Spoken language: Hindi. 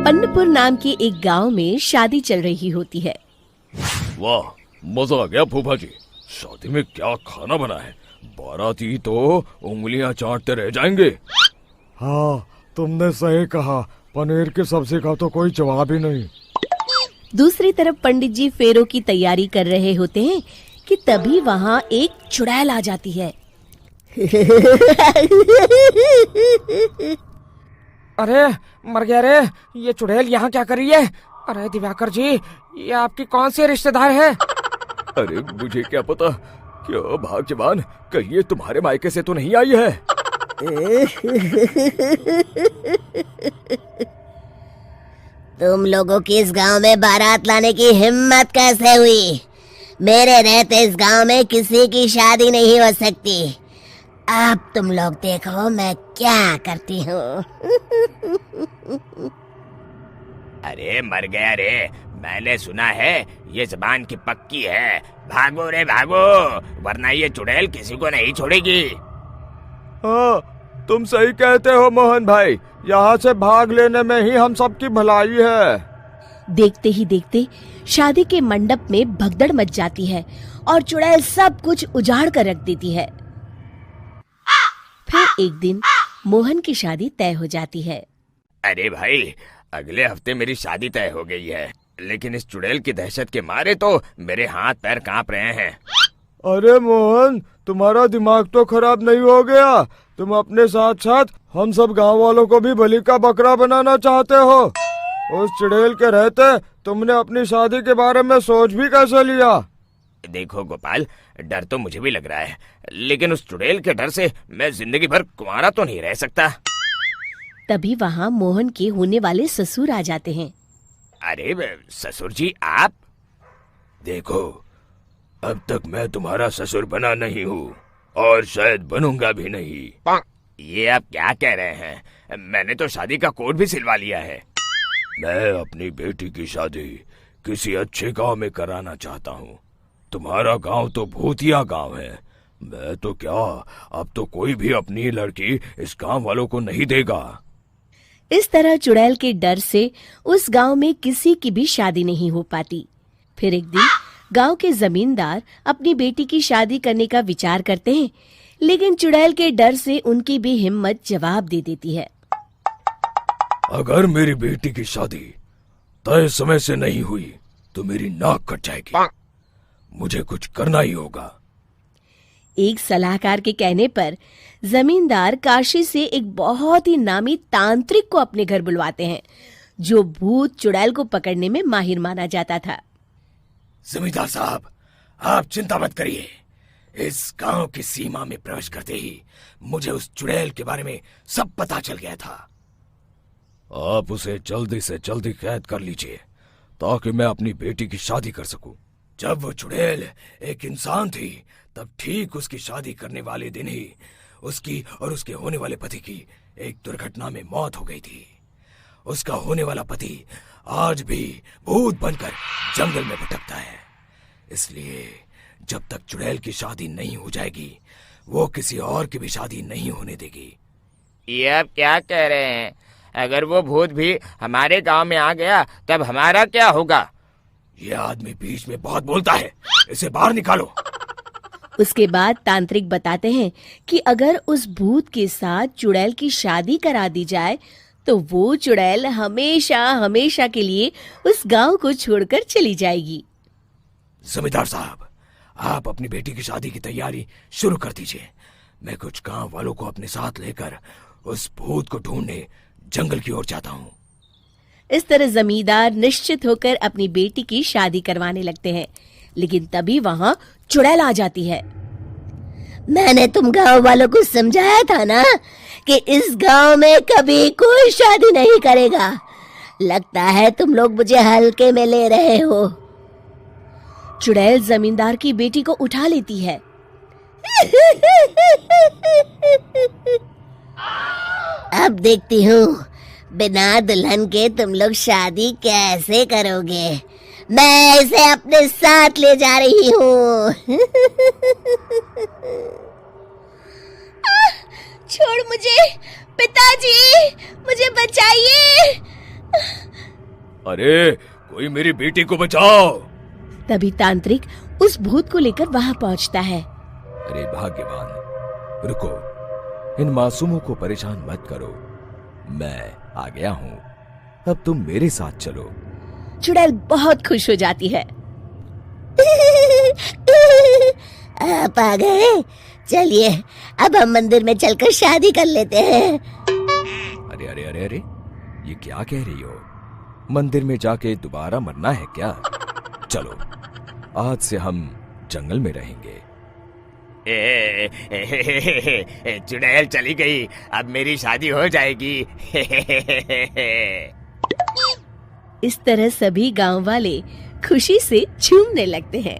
पन्नपुर नाम के एक गांव में शादी चल रही होती है। वाह, मजा आ गया फूफा जी। शादी में क्या खाना बना है, बाराती तो उंगलियां चाटते रह जाएंगे। हाँ, तुमने सही कहा, पनीर की सब्जी का तो कोई जवाब ही नहीं। दूसरी तरफ पंडित जी फेरों की तैयारी कर रहे होते हैं कि तभी वहाँ एक चुड़ैल आ जाती है। अरे मर गया रे, ये चुड़ैल यहाँ क्या कर रही है? अरे दिवाकर जी, ये आपकी कौन सी रिश्तेदार है? अरे मुझे क्या पता, क्या भाग्यवान, कहीं ये तुम्हारे मायके से तो नहीं आई है। तुम लोगों की इस गांव में बारात लाने की हिम्मत कैसे हुई? मेरे रहते इस गांव में किसी की शादी नहीं हो सकती। अब तुम लोग देखो मैं क्या करती हूँ। अरे मर गया रे, मैंने सुना है ये जबान की पक्की है। भागो रे भागो, वरना ये चुड़ैल किसी को नहीं छोड़ेगी। हाँ, तुम सही कहते हो मोहन भाई, यहाँ से भाग लेने में ही हम सबकी भलाई है। देखते ही देखते शादी के मंडप में भगदड़ मच जाती है और चुड़ैल सब कुछ उजाड़ कर रख देती है। फिर एक दिन मोहन की शादी तय हो जाती है। अरे भाई, अगले हफ्ते मेरी शादी तय हो गई है, लेकिन इस चुड़ैल की दहशत के मारे तो मेरे हाथ पैर कांप रहे हैं। अरे मोहन, तुम्हारा दिमाग तो खराब नहीं हो गया? तुम अपने साथ साथ हम सब गांव वालों को भी बलि का बकरा बनाना चाहते हो? उस चुड़ैल के रहते तुमने अपनी शादी के बारे में सोच भी कैसे लिया? देखो गोपाल, डर तो मुझे भी लग रहा है, लेकिन उस चुड़ैल के डर से मैं जिंदगी भर कुंवारा तो नहीं रह सकता। तभी वहाँ मोहन के होने वाले ससुर आ जाते हैं। अरे ससुर जी, आप? देखो, अब तक मैं तुम्हारा ससुर बना नहीं हूँ और शायद बनूंगा भी नहीं। ये आप क्या कह रहे हैं? मैंने तो शादी का कोड भी सिलवा लिया है। मैं अपनी बेटी की शादी किसी अच्छे गांव में कराना चाहता हूँ। तुम्हारा गांव तो भूतिया गांव है। मैं तो क्या, अब तो कोई भी अपनी लड़की इस गांव वालों को नहीं देगा। इस तरह चुड़ैल के डर से उस गांव में किसी की भी शादी नहीं हो पाती। फिर एक दिन गांव के जमींदार अपनी बेटी की शादी करने का विचार करते हैं, लेकिन चुड़ैल के डर से उनकी भी हिम्मत जवाब दे देती है। अगर मेरी बेटी की शादी तय समय से नहीं हुई तो मेरी नाक कट जाएगी। मुझे कुछ करना ही होगा। एक सलाहकार के कहने पर जमींदार काशी से एक बहुत ही नामी तांत्रिक को अपने घर बुलवाते हैं, जो भूत चुड़ैल को पकड़ने में माहिर माना जाता था। जमींदार साहब, आप चिंता मत करिए। इस गांव की सीमा में प्रवेश करते ही मुझे उस चुड़ैल के बारे में सब पता चल गया था। आप उसे जल्दी से जल्दी कैद कर लीजिए ताकि मैं अपनी बेटी की शादी कर सकूं। जब वो चुड़ैल एक इंसान थी, तब ठीक उसकी शादी करने वाले दिन ही उसकी और उसके होने वाले पति की एक दुर्घटना में मौत हो गई थी। उसका होने वाला पति आज भी भूत बनकर जंगल में भटकता है। इसलिए जब तक चुड़ैल की शादी नहीं हो जाएगी, वो किसी और की भी शादी नहीं होने देगी। ये आप क्या कह रहे हैं? अगर वो भूत भी हमारे गांव में आ गया, तब हमारा क्या होगा? ये आदमी बीच में बहुत बोलता है, इसे बाहर निकालो। उसके बाद तांत्रिक बताते हैं कि अगर उस भूत के साथ चुड़ैल की शादी करा दी जाए तो वो चुड़ैल हमेशा हमेशा के लिए उस गांव को छोड़कर चली जाएगी। जमींदार साहब, आप अपनी बेटी की शादी की तैयारी शुरू कर दीजिए। मैं कुछ गांव वालों को अपने साथ लेकर उस भूत को ढूंढने जंगल की ओर जाता हूँ। इस तरह जमींदार निश्चित होकर अपनी बेटी की शादी करवाने लगते हैं, लेकिन तभी वहाँ चुड़ैल आ जाती है। मैंने तुम गांव वालों को समझाया था ना कि इस गांव में कभी कोई शादी नहीं करेगा। लगता है तुम लोग मुझे हल्के में ले रहे हो। चुड़ैल जमींदार की बेटी को उठा लेती है। अब देखती हूँ बिना दुल्हन के तुम लोग शादी कैसे करोगे। मैं इसे अपने साथ ले जा रही हूँ। छोड़ मुझे, पिताजी, मुझे बचाइए। अरे कोई मेरी बेटी को बचाओ। तभी तांत्रिक उस भूत को लेकर वहां पहुंचता है। अरे भाग्यवान, रुको, इन मासूमों को परेशान मत करो, मैं आ गया हूँ, अब तुम मेरे साथ चलो। चुड़ैल बहुत खुश हो जाती है। आप आ गए, चलिए अब हम मंदिर में चलकर शादी कर लेते हैं। अरे अरे अरे अरे, ये क्या कह रही हो? मंदिर में जाके दोबारा मरना है क्या? चलो, आज से हम जंगल में रहेंगे। चुड़ैल चली गई, अब मेरी शादी हो जाएगी। इस तरह सभी गांव वाले खुशी से झूमने लगते हैं।